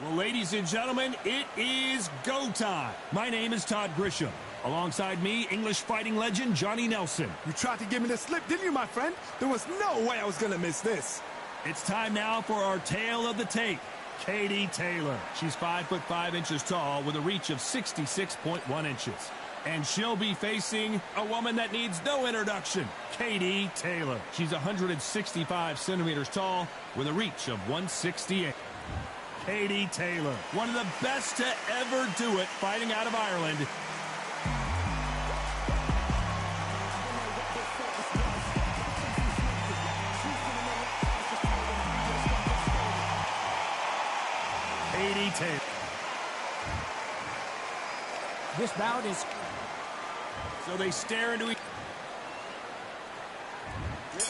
Well, ladies and gentlemen, it is go time. My name is Todd Grisham. Alongside me, English fighting legend Johnny Nelson. You tried to give me the slip, didn't you, my friend? There was no way I was going to miss this. It's time now for our tale of the tape. Katie Taylor. She's 5'5" tall with a reach of 66.1 inches. And she'll be facing a woman that needs no introduction, Katie Taylor. She's 165 centimeters tall with a reach of 168. Katie Taylor, one of the best to ever do it fighting out of Ireland. Katie Taylor. This bout is... So they stare into each...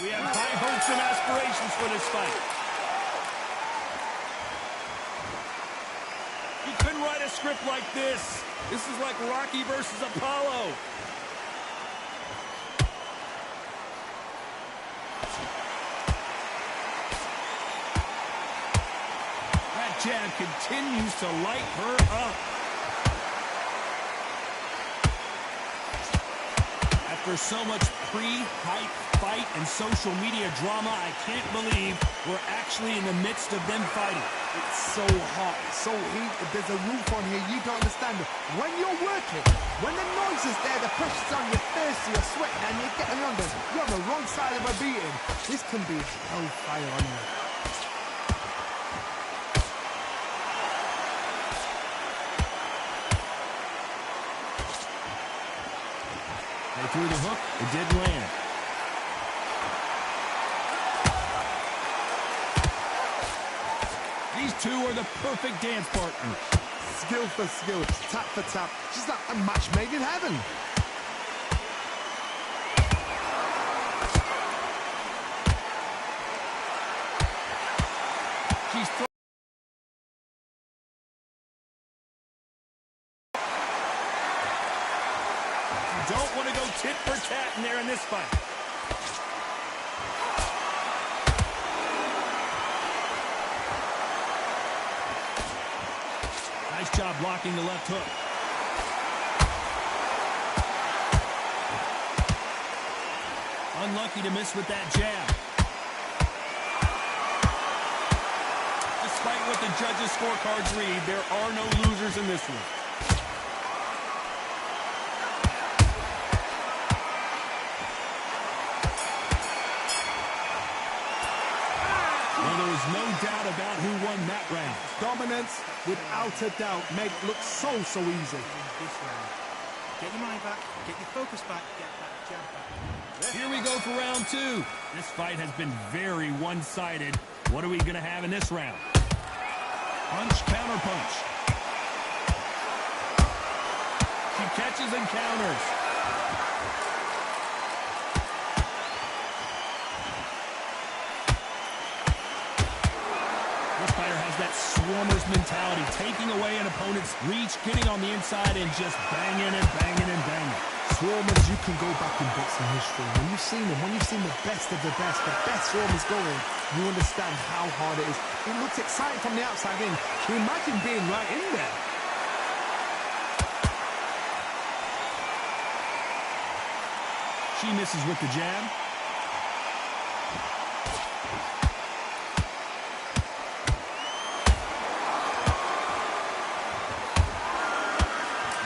We have high hopes and aspirations for this fight. You couldn't write a script like this. This is like Rocky versus Apollo. That jab continues to light her up. After so much pre-hype fight and social media drama, I can't believe we're actually in the midst of them fighting. It's so hot, so heated. There's a roof on here. You don't understand it. When you're working, when the noise is there, the pressure's on your face, you're sweating, and you're getting under. You're on the wrong side of a beating. This can be hellfire on you. They threw the hook. It didn't land. These two are the perfect dance partners. Skill for skill, tap for tap. She's like a match made in heaven. She's You don't want to go tit for tat in there in this fight. Nice job blocking the left hook. Unlucky to miss with that jab. Despite what the judges' scorecards read, there are no losers in this one. Well, there is no doubt about who won that round. Dominance, without a doubt, made it look so easy. This round. Get your mind back, get your focus back, get that jab back. Here we go for round two. This fight has been very one-sided. What are we going to have in this round? Punch, counter punch. She catches and counters. This fighter has that swarmer's mentality, taking away an opponent's reach, getting on the inside, and just banging and banging and banging. Swarmers, you can go back in boxing history. When you've seen them, when you've seen the best of the best swarmers going, you understand how hard it is. It looks exciting from the outside in. You imagine being right in there. She misses with the jab.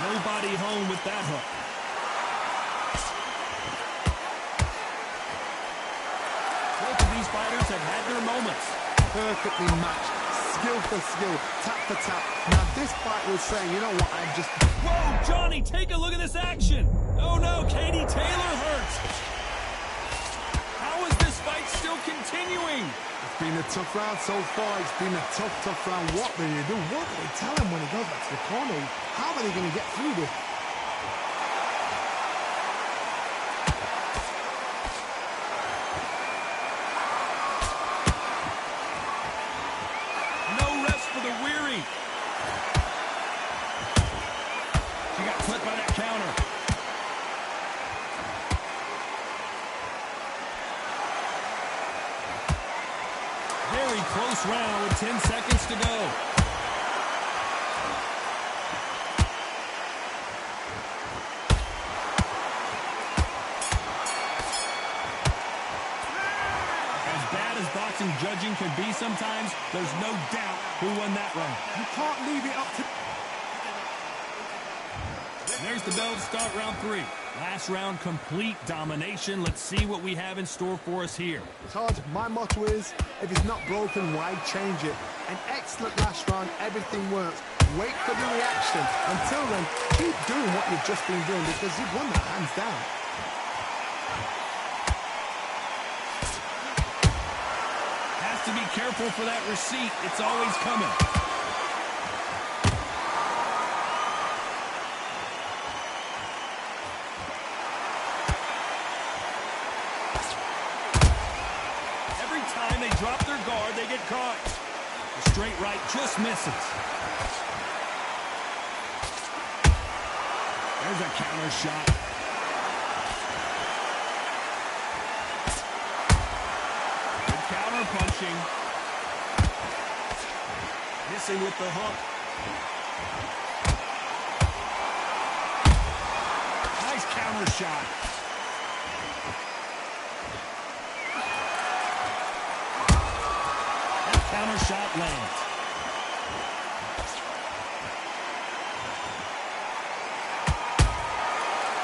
Nobody home with that hook. Both of these fighters have had their moments. Perfectly matched, skill for skill, tap for tap. Now this fight was saying, you know what, I'm just... Whoa, Johnny, take a look at this action. Oh no, Katie Taylor hurts. How is this fight still continuing? It's been a tough round so far. It's been a tough round. What do you do? What do they tell him when he goes back to the corner? How are they going to get through this? No rest for the weary. She got clipped by that counter. Very close round with 10 seconds to go. boxing judging can be sometimes, there's no doubt who won that round. You can't leave it up to... There's the bell to start round 3. Last round, complete domination. Let's see what we have in store for us here. Todd, my motto is, if it's not broken, why change it? An excellent last round, everything works. Wait for the reaction. Until then, keep doing what you've just been doing because you've won that hands down. Has to be careful for that receipt. It's always coming. They drop their guard, they get caught. The straight right just misses. There's a counter shot. Good counter punching. Missing with the hook. Nice counter shot. Counter shot lands.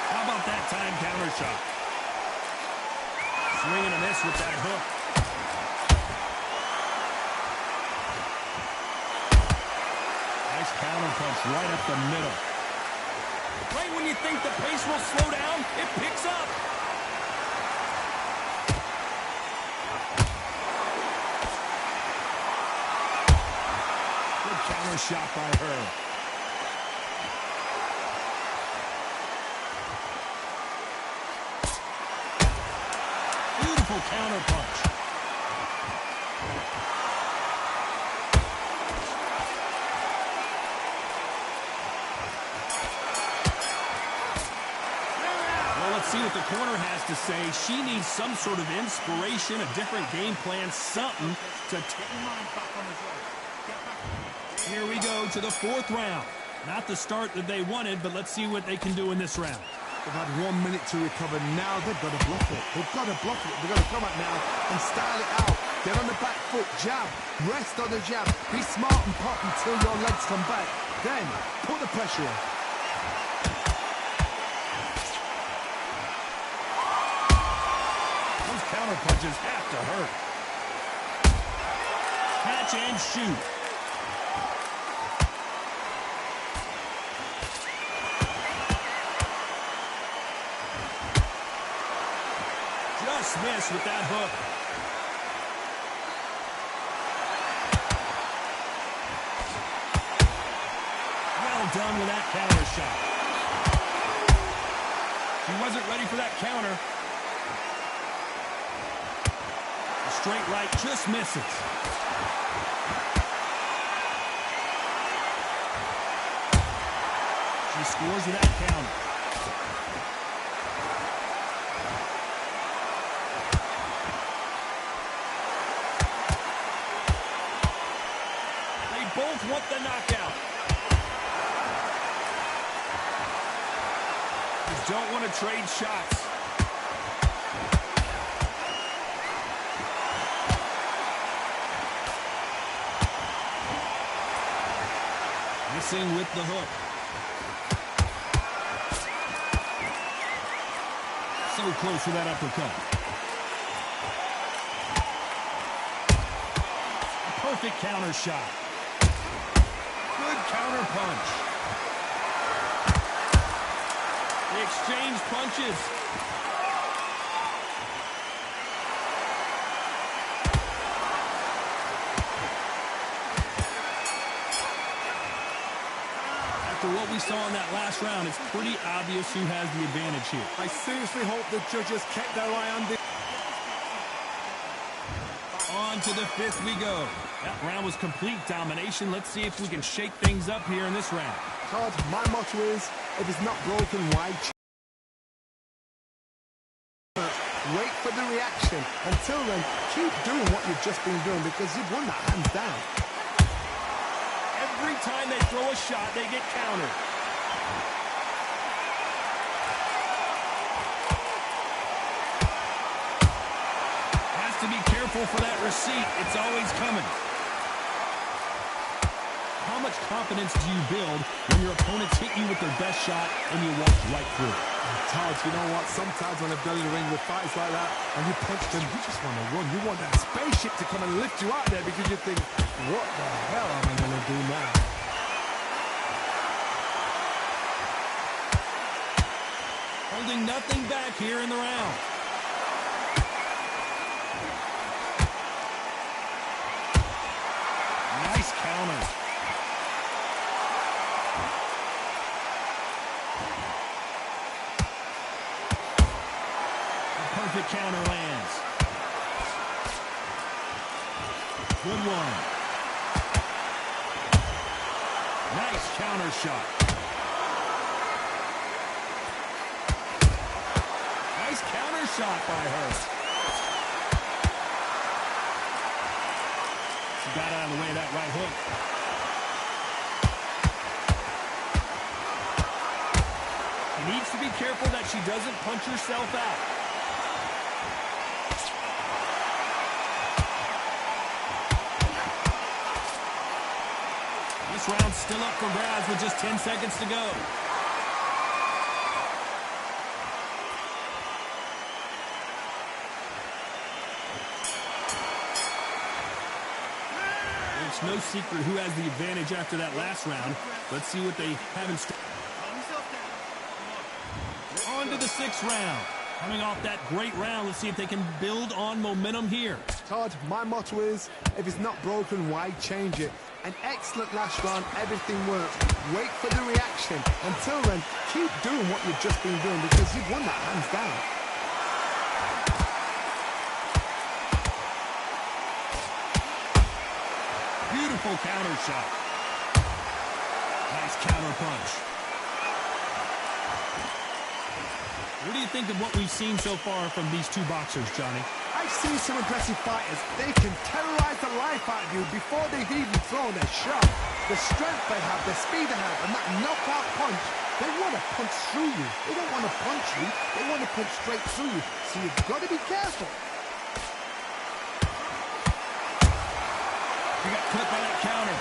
How about that time counter shot? Swing and a miss with that hook. Nice counter punch right up the middle. Right when you think the pace will slow down, it picks up. Counter shot by her. Beautiful counter punch. Well, let's see what the corner has to say. She needs some sort of inspiration, a different game plan, something to take your mind back on the job. Here we go to the 4th round. Not the start that they wanted, but let's see what they can do in this round. They've had 1 minute to recover. Now they've got to block it. They've got to block it. They've got to come up now and style it out. Get on the back foot, jab. Rest on the jab. Be smart and pop until your legs come back. Then, put the pressure on. Those counter punches have to hurt. Catch and shoot. Miss with that hook. Well done with that counter shot. She wasn't ready for that counter. The straight right just misses. She scores with that counter. Both want the knockout. You don't want to trade shots. Missing with the hook. So close to that uppercut. A perfect counter shot. Good counter punch. They exchange punches. After what we saw in that last round, it's pretty obvious who has the advantage here. I seriously hope the judges kept their eye on this. On to the 5th we go. That round was complete domination. Let's see if we can shake things up here in this round. Todd, my motto is, if it's not broken, why change? Wait for the reaction. Until then, keep doing what you've just been doing because you've won that hands down. Every time they throw a shot, they get countered. Has to be careful careful for that receipt. It's always coming. How much confidence do you build when your opponents hit you with their best shot and you walk right through it? Todd, you know what? Sometimes when I've done in the ring with fights like that, and you punch them, you just want to run. You want that spaceship to come and lift you out there because you think, what the hell am I going to do now? Holding nothing back here in the round. Nice counter. Perfect counter lands. Good one. Nice counter shot. Nice counter shot by her. She got out of the way of that right hook. She needs to be careful that she doesn't punch herself out. This round's still up for grabs with just 10 seconds to go. It's no secret who has the advantage after that last round. Let's see what they have in store. On to the 6th round. Coming off that great round, let's see if they can build on momentum here. Todd, my motto is, if it's not broken, why change it? An excellent last round, everything works. Wait for the reaction. Until then, keep doing what you've just been doing because you've won that hands down. Beautiful counter shot. Nice counter punch. What do you think of what we've seen so far from these two boxers, Johnny? I've seen some aggressive fighters. They can terrorize the life out of you before they've even thrown their shot. The strength they have, the speed they have, and that knockout punch, they want to punch through you. They don't want to punch you. They want to punch straight through you. So you've got to be careful. You got clipped by that counter.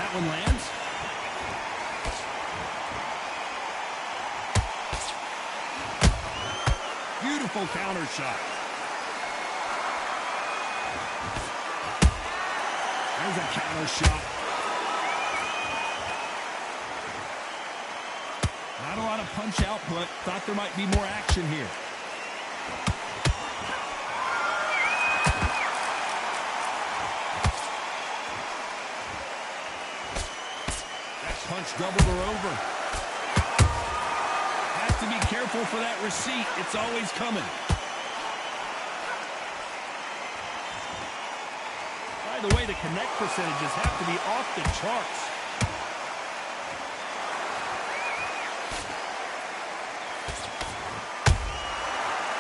That one lands. Beautiful counter shot. There's a counter shot. Not a lot of punch output. Thought there might be more action here. That punch doubled her over. To be careful for that receipt. It's always coming. By the way, the connect percentages have to be off the charts.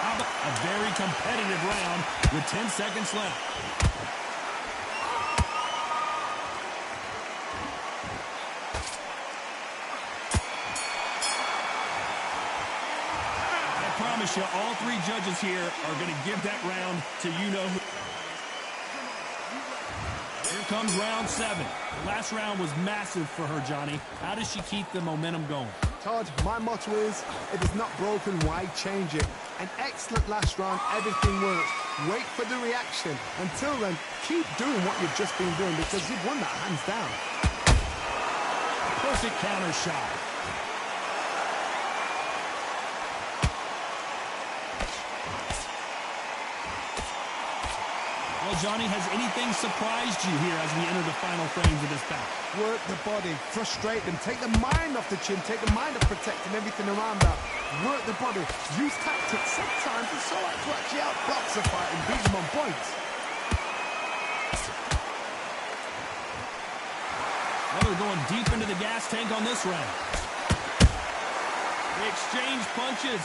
How about a very competitive round with 10 seconds left. I promise you, all three judges here are going to give that round to you-know-who. Here comes round 7. The last round was massive for her, Johnny. How does she keep the momentum going? Todd, my motto is, if it's not broken, why change it? An excellent last round, everything works. Wait for the reaction. Until then, keep doing what you've just been doing because you've won that hands down. Perfect counter shot. Well, Johnny, has anything surprised you here as we enter the final frames of this bout? Work the body, frustrate them, take the mind off the chin, take the mind of protecting everything around that. Work the body, use tactics. Sometimes it's so hard to actually outbox a fight and beat them on points. Well, they're going deep into the gas tank on this round. They exchange punches.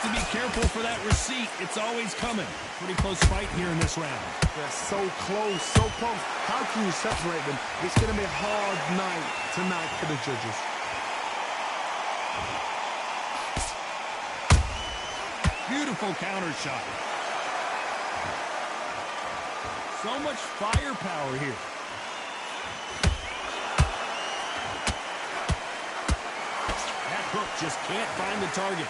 To be careful for that receipt. It's always coming. Pretty close fight here in this round. They're so close, so close. How can you separate them? It's going to be a hard night tonight for the judges. Beautiful counter shot. So much firepower here. That hook just can't find the target.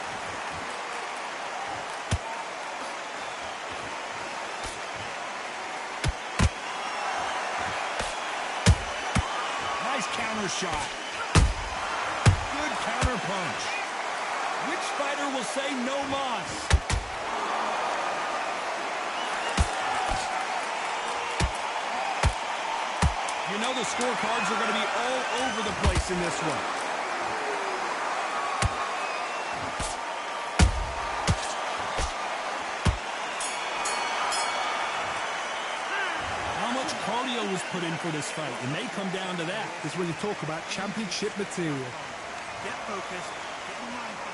Nice counter shot. Good counter punch. Which fighter will say no mas? You know the scorecards are going to be all over the place in this one. How much cardio was put in for this fight? It may come down to that. This is when you talk about championship material. Get focused. Get your mind back.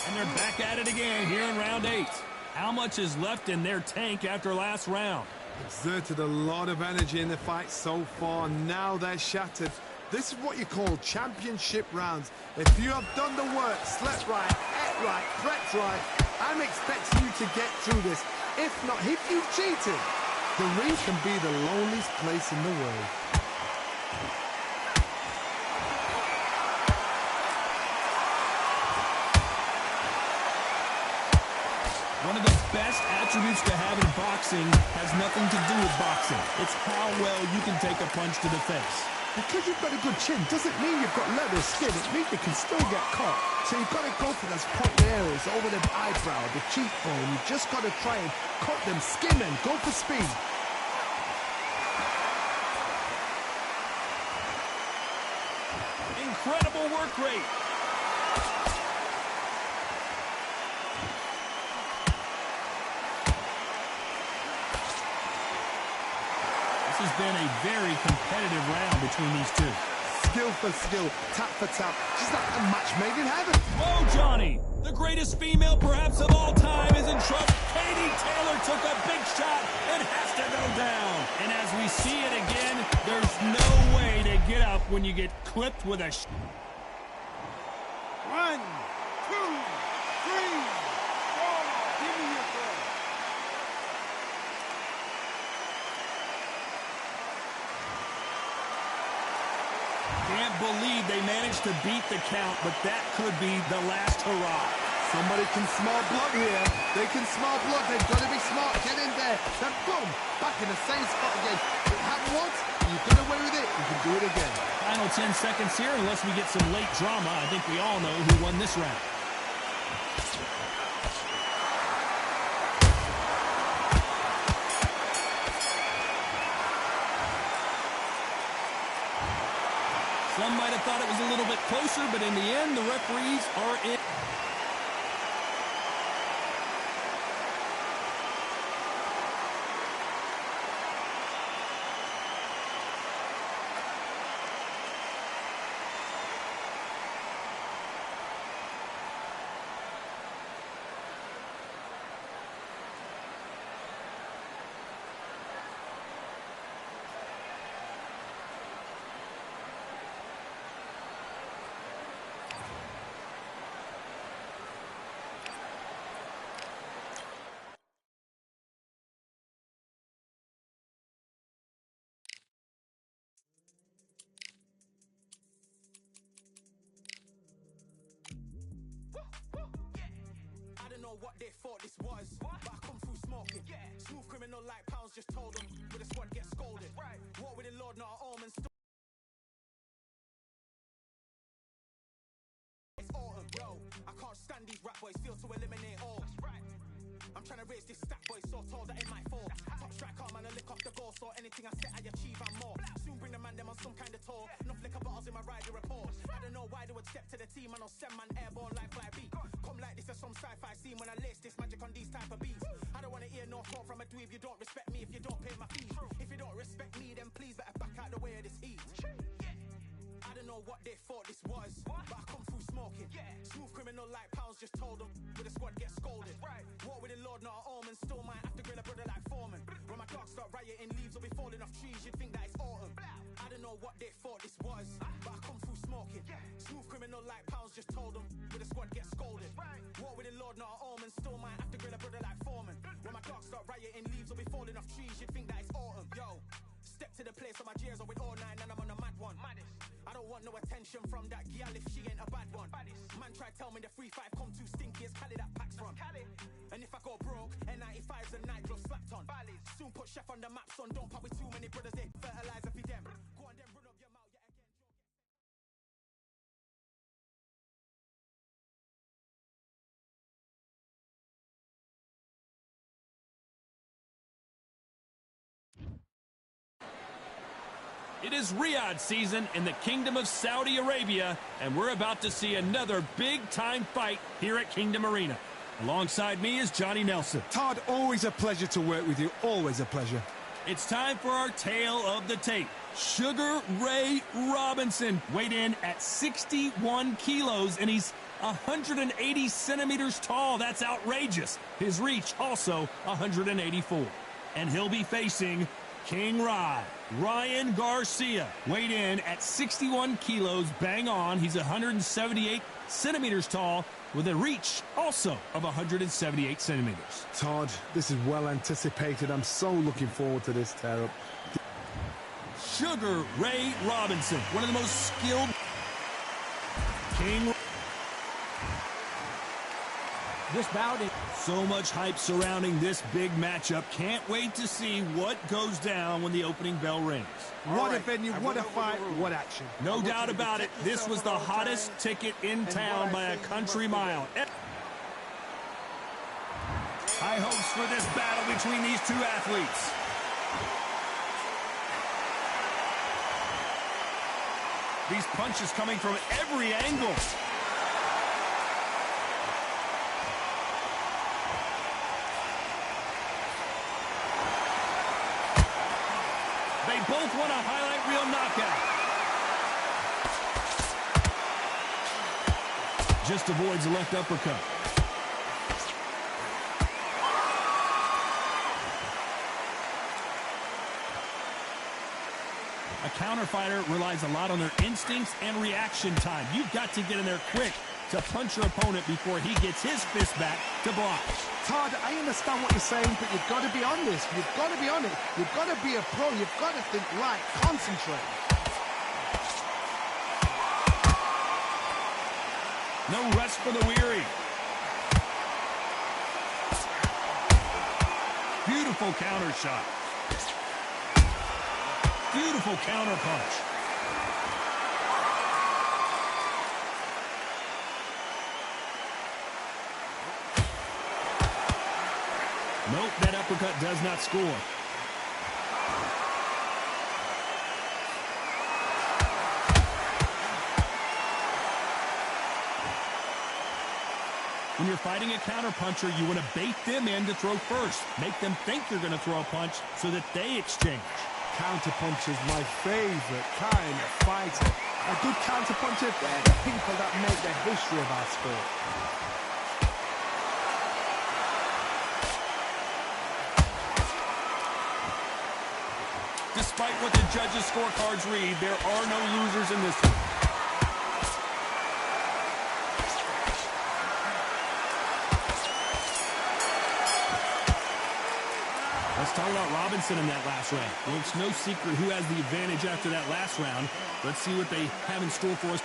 And they're back at it again here in round 8. How much is left in their tank after last round? Exerted a lot of energy in the fight so far. Now they're shattered. This is what you call championship rounds. If you have done the work, slept right, ate right, prepped right, I'm expecting you to get through this. If not, if you've cheated, the ring can be the loneliest place in the world. One of the best attributes to have in boxing has nothing to do with boxing. It's how well you can take a punch to the face. Because you've got a good chin doesn't mean you've got leather skin. It means you can still get caught. So you've got to go for those point areas over the eyebrow, the cheekbone. You've just got to try and cut them, skim them, go for speed. Incredible work rate. This has been a very competitive round between these two. Skill for skill, tap for tap, just like a match made in heaven. Whoa, Johnny! The greatest female perhaps of all time is in trouble. Katie Taylor took a big shot and has to go down. And as we see it again, there's no way to get up when you get clipped with a 1, 2, 3, 4. Give me your ball. Can't believe they managed to beat the count, but that could be the last hurrah. Somebody can smell blood here. They can smell blood. They've got to be smart. Get in there. Then boom, back in the same spot again. It happened once. You get away with it. You can do it again. Final 10 seconds here, unless we get some late drama. I think we all know who won this round. Some might have thought it was a little bit closer, but in the end, the referees are in. I don't know what they thought this was, but I come through smoking. Smooth criminal like pounds, just told them with a squad get scolded. Walk with the Lord, not an almond. It's autumn, yo. I can't stand these rap boys, feel to eliminate all. I'm trying to raise this stat boy so tall that it might fall. Top striker, man, I lick off the goal, so anything I set, I achieve and more. Soon bring the man them on some kind of tour. Enough liquor bottles in my rider report. I don't know why they would step to the team, and I'll send man airborne like fly beat. Come like this as some sci-fi scene when I lace this magic on these type of beats. I don't wanna hear no talk from a dweeb. You don't respect me if you don't pay my fees. If you don't respect me, then please better back out the way of this heat. I don't know what they thought this was, but I come through smoking. Smooth criminal like pounds, just told them with a squad get scolded. Walk with the Lord, not an almond. Still might have to grill a brother like Foreman. When my dogs start rioting, leaves will be falling off trees. You'd think that it's autumn. I don't know what they thought this was, but I come through smoking. Smooth criminal like pounds, just told them with a squad get scolded. Walk with the Lord, not an almond. Still might have Scenting leaves will be falling off trees, you'd think that it's autumn. Yo, step to the place where my G's are with all nine and I'm on a mad one. I don't want no attention from that girl if she ain't a bad one. Man try tell me the 3-5 come too stinky, it's Cali that packs from. And if I go broke, N95's a night glove slapped on. Soon put chef on the map, son, don't pop with too many brothers, they fertilizer for them. Go on then, run up your mouth, yeah, again. It is Riyadh season in the Kingdom of Saudi Arabia, and we're about to see another big-time fight here at Kingdom Arena. Alongside me is Johnny Nelson. Todd, always a pleasure to work with you. Always a pleasure. It's time for our tale of the tape. Sugar Ray Robinson weighed in at 61 kilos, and he's 180 centimeters tall. That's outrageous. His reach also 184. And he'll be facing King Ryan Garcia, weighed in at 61 kilos, bang on. He's 178 centimeters tall with a reach also of 178 centimeters. Todd, this is well anticipated. I'm so looking forward to this tear-up. Sugar Ray Robinson, one of the most skilled. King. This bout is so much hype surrounding this big matchup. Can't wait to see what goes down when the opening bell rings. What a venue, what a fight, what action. No doubt about it, this was the hottest ticket in town by a country mile. High hopes for this battle between these two athletes. These punches coming from every angle. They both want a highlight reel knockout. Just avoids a left uppercut. A counter fighter relies a lot on their instincts and reaction time. You've got to get in there quick to punch your opponent before he gets his fist back to block. Todd, I understand what you're saying, but you've got to be on this. You've got to be on it. You've got to be a pro. You've got to think right. Concentrate. No rest for the weary. Beautiful counter shot. Beautiful counter punch. Nope, that uppercut does not score. When you're fighting a counterpuncher, you want to bait them in to throw first. Make them think you're going to throw a punch so that they exchange. Counterpuncher is my favorite kind of fighter. A good counterpuncher, they're the people that make the history of our sport. Despite what the judges' scorecards read, there are no losers in this one. Let's talk about Robinson in that last round. Well, it's no secret who has the advantage after that last round. Let's see what they have in store for us.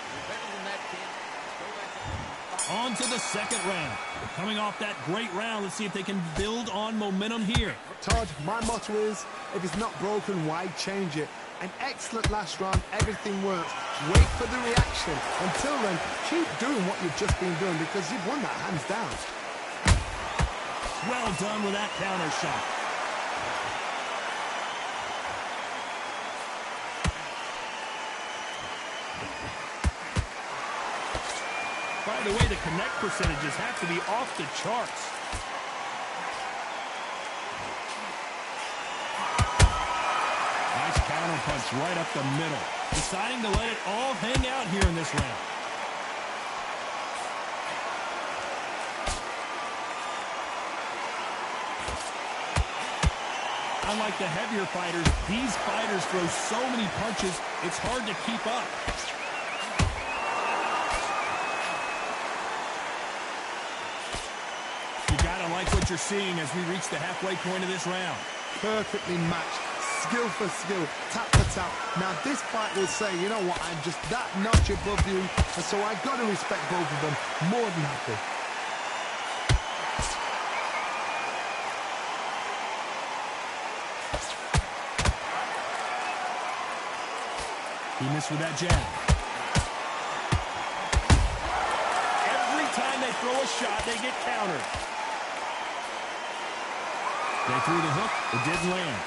On to the second round. Coming off that great round, let's see if they can build on momentum here. Todd, my motto is, if it's not broken, why change it? An excellent last round, everything works. Wait for the reaction. Until then, keep doing what you've just been doing because you've won that hands down. Well done with that counter shot. By the way, the connect percentages have to be off the charts. Nice counter punch right up the middle. Deciding to let it all hang out here in this round. Unlike the heavier fighters, these fighters throw so many punches, it's hard to keep up. You gotta like what you're seeing as we reach the halfway point of this round. Perfectly matched, skill for skill, tap for tap. Now this fight will say, you know what, I'm just that notch above you, and so I got to respect both of them more than happy. He missed with that jab. Every time they throw a shot, they get countered. They threw the hook. It didn't land.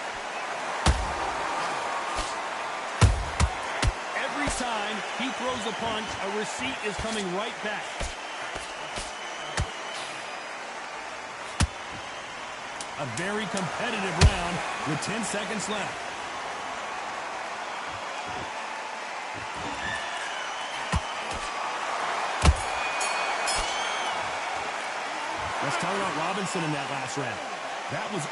Every time he throws a punch, a receipt is coming right back. A very competitive round with 10 seconds left. Let's talk about Robinson in that last round. That was...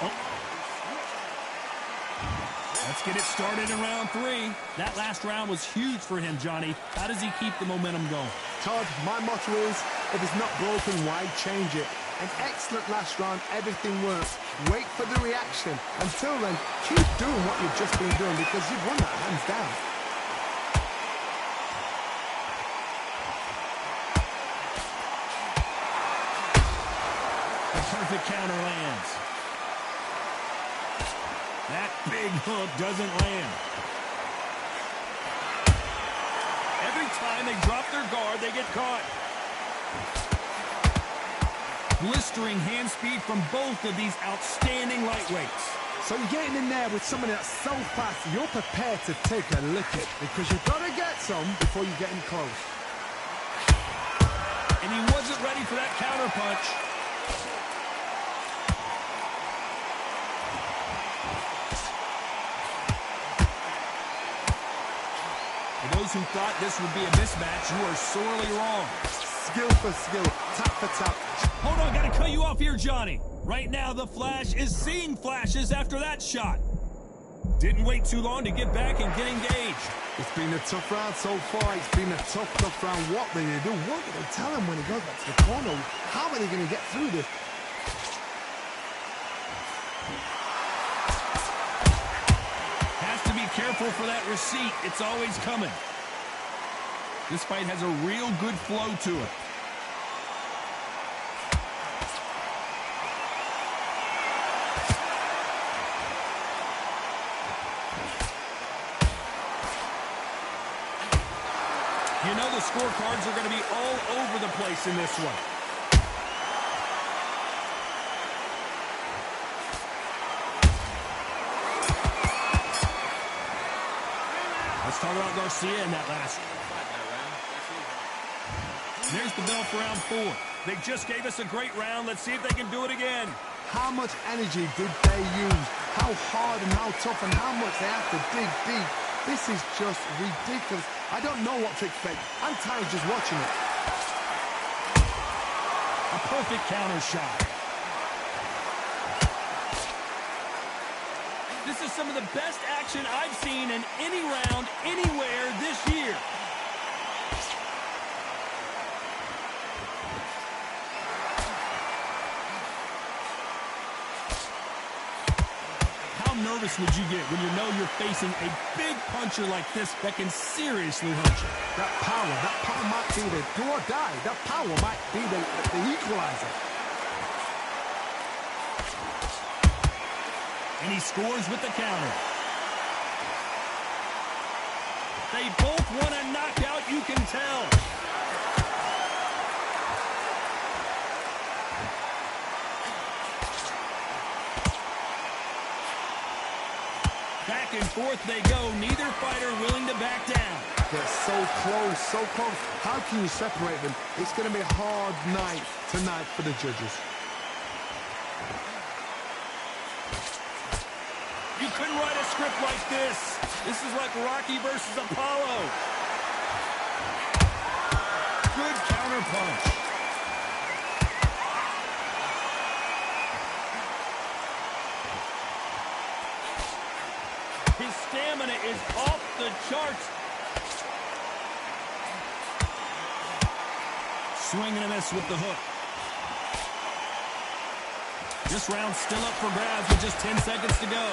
Let's get it started in round 3. That last round was huge for him, Johnny. How does he keep the momentum going? Todd, my motto is, if it's not broken, why change it? An excellent last round, everything works. Wait for the reaction. Until then, keep doing what you've just been doing because you've won that hands down. Perfect counter lands. That big hook doesn't land. Every time they drop their guard, they get caught. Blistering hand speed from both of these outstanding lightweights. So you're getting in there with somebody that's so fast, you're prepared to take a licking because you've got to get some before you get in close. And he wasn't ready for that counter punch. For those who thought this would be a mismatch, you are sorely wrong. Skill for skill, tap for tap. Hold on, gotta cut you off here, Johnny. Right now, the Flash is seeing flashes after that shot. Didn't wait too long to get back and get engaged. It's been a tough round so far. It's been a tough round. What do they do? What do they tell him when he goes back to the corner? How are they going to get through this? Has to be careful for that receipt. It's always coming. This fight has a real good flow to it. You know the scorecards are going to be all over the place in this one. Let's talk about Garcia in that last one. There's the bell for round 4. They just gave us a great round. Let's see if they can do it again. How much energy did they use? How hard and how tough and how much they have to dig deep. This is just ridiculous. I don't know what to expect. I'm tired just watching it. A perfect counter shot. This is some of the best action I've seen in any round, anywhere this year. How nervous would you get when you know you're facing a big puncher like this that can seriously hurt you? That power might be the do or die. That power might be the equalizer. And he scores with the counter. They both want a knockout, you can tell. Back and forth they go, neither fighter willing to back down. They're so close, so close. How can you separate them? It's going to be a hard night tonight for the judges. You couldn't write a script like this. This is like Rocky versus Apollo. Good counter punch. His stamina is off the charts. Swing and a miss with the hook. This round's still up for grabs with just 10 seconds to go.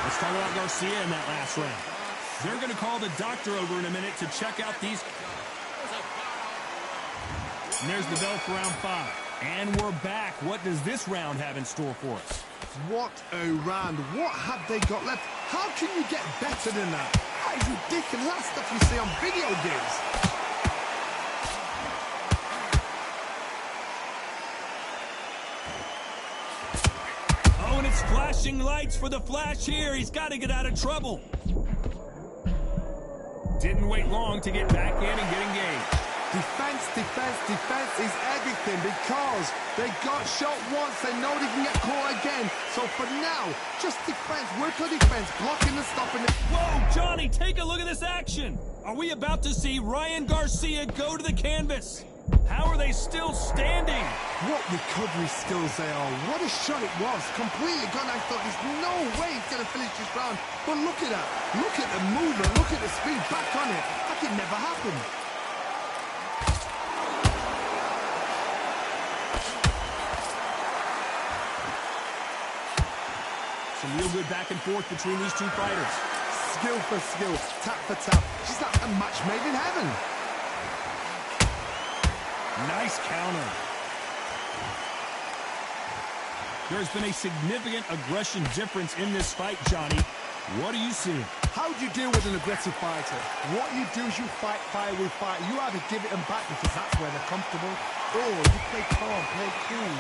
Let's talk about Garcia in that last round. They're going to call the doctor over in a minute to check out these. And there's the bell for round 5. And we're back. What does this round have in store for us? What a round. What have they got left? How can you get better than that? That is ridiculous. That's stuff you see on video games. Oh, and it's flashing lights for the Flash here. He's got to get out of trouble. Didn't wait long to get back in and get engaged. Defense, defense, defense is everything because they got shot once. They know they can get caught again. So for now, just defense, work on defense, blocking and stopping it. Whoa, Johnny, take a look at this action. Are we about to see Ryan Garcia go to the canvas? How are they still standing? What recovery skills they are. What a shot it was. Completely gone. I thought there's no way he's going to finish this round. But look at that. Look at the movement. Look at the speed. Back on it. Like it never happened. Some real good back and forth between these two fighters. Skill for skill, tap for tap. She's like a match made in heaven. Nice counter. There's been a significant aggression difference in this fight, Johnny. What do you see? How do you deal with an aggressive fighter? What you do is you fight fire with fire. You either give it them back because that's where they're comfortable, or you play calm, play cool.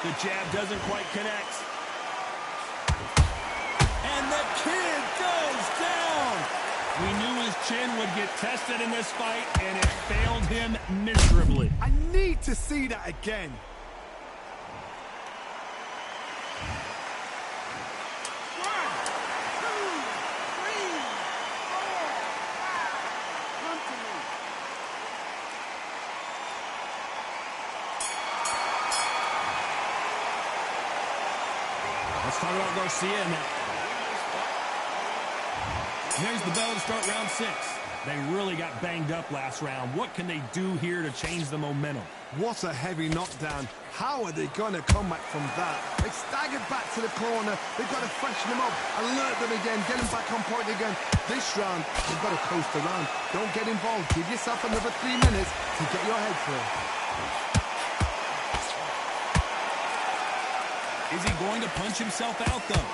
The jab doesn't quite connect. And the kid goes down. We knew his chin would get tested in this fight, and it failed him miserably. I need to see that again. Let's talk about Garcia in that. And there's the bell to start round 6. They really got banged up last round. What can they do here to change the momentum? What a heavy knockdown. How are they going to come back from that? They staggered back to the corner. They've got to freshen them up, alert them again, get them back on point again. This round, they've got to coast around. Don't get involved. Give yourself another 3 minutes to get your head through. Is he going to punch himself out, though?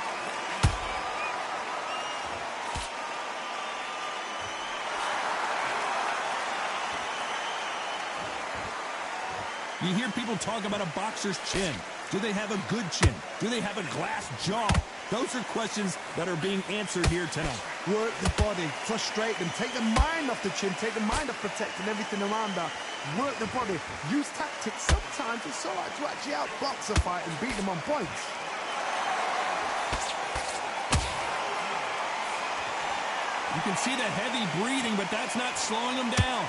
You hear people talk about a boxer's chin. Do they have a good chin? Do they have a glass jaw? Those are questions that are being answered here tonight. Work the body, frustrate them, take the mind off the chin, take the mind off protecting everything around that. Work the body, use tactics. Sometimes it's all right to actually outbox a fight and beat them on points. You can see the heavy breathing, but that's not slowing him down.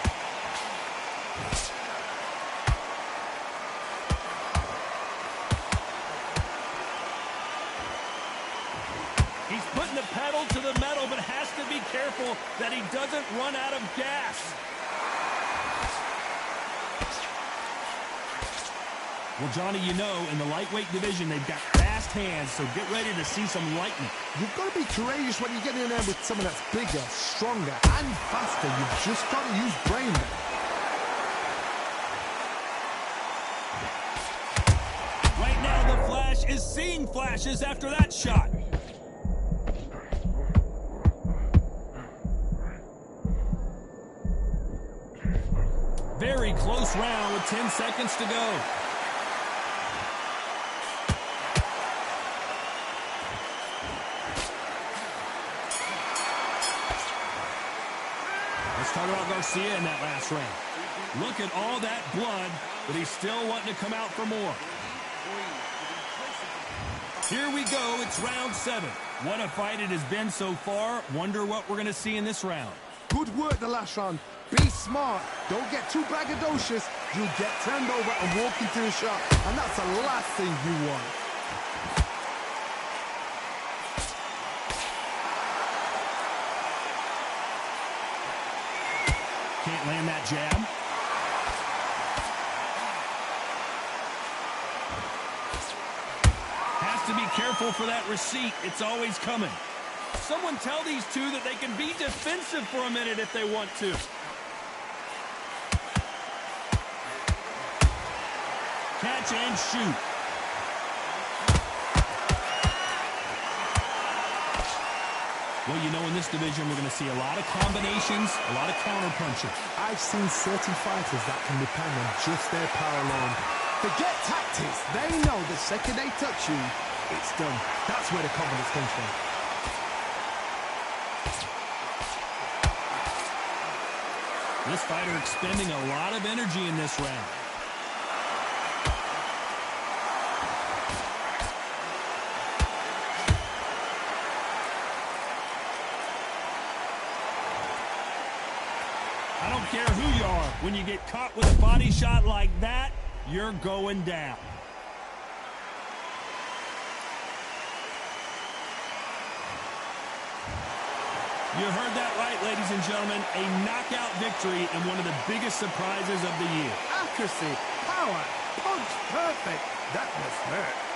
He's putting the pedal to the metal, but has to be careful that he doesn't run out of gas. Well, Johnny, you know, in the lightweight division, they've got fast hands, so get ready to see some lightning. You've got to be courageous when you get in there with someone that's bigger, stronger, and faster. You've just got to use brain. Right now, the Flash is seeing flashes after that shot. Very close round with 10 seconds to go. Let's talk about Garcia in that last round. Look at all that blood, but he's still wanting to come out for more. Here we go. It's round 7. What a fight it has been so far. Wonder what we're going to see in this round. Good work the last round. Be smart. Don't get too braggadocious. You'll get turned over and walk into the shot. And that's the last thing you want. Can't land that jab. Has to be careful for that receipt. It's always coming. Someone tell these two that they can be defensive for a minute if they want to. Catch and shoot. Well, you know, in this division, we're going to see a lot of combinations, a lot of counter-punching. I've seen certain fighters that can depend on just their power alone. Forget tactics. They know the second they touch you, it's done. That's where the confidence comes from. This fighter expending a lot of energy in this round. I don't care who you are. When you get caught with a body shot like that, you're going down. You heard that right, ladies and gentlemen. A knockout victory and one of the biggest surprises of the year. Accuracy, power, punch, perfect. That must hurt.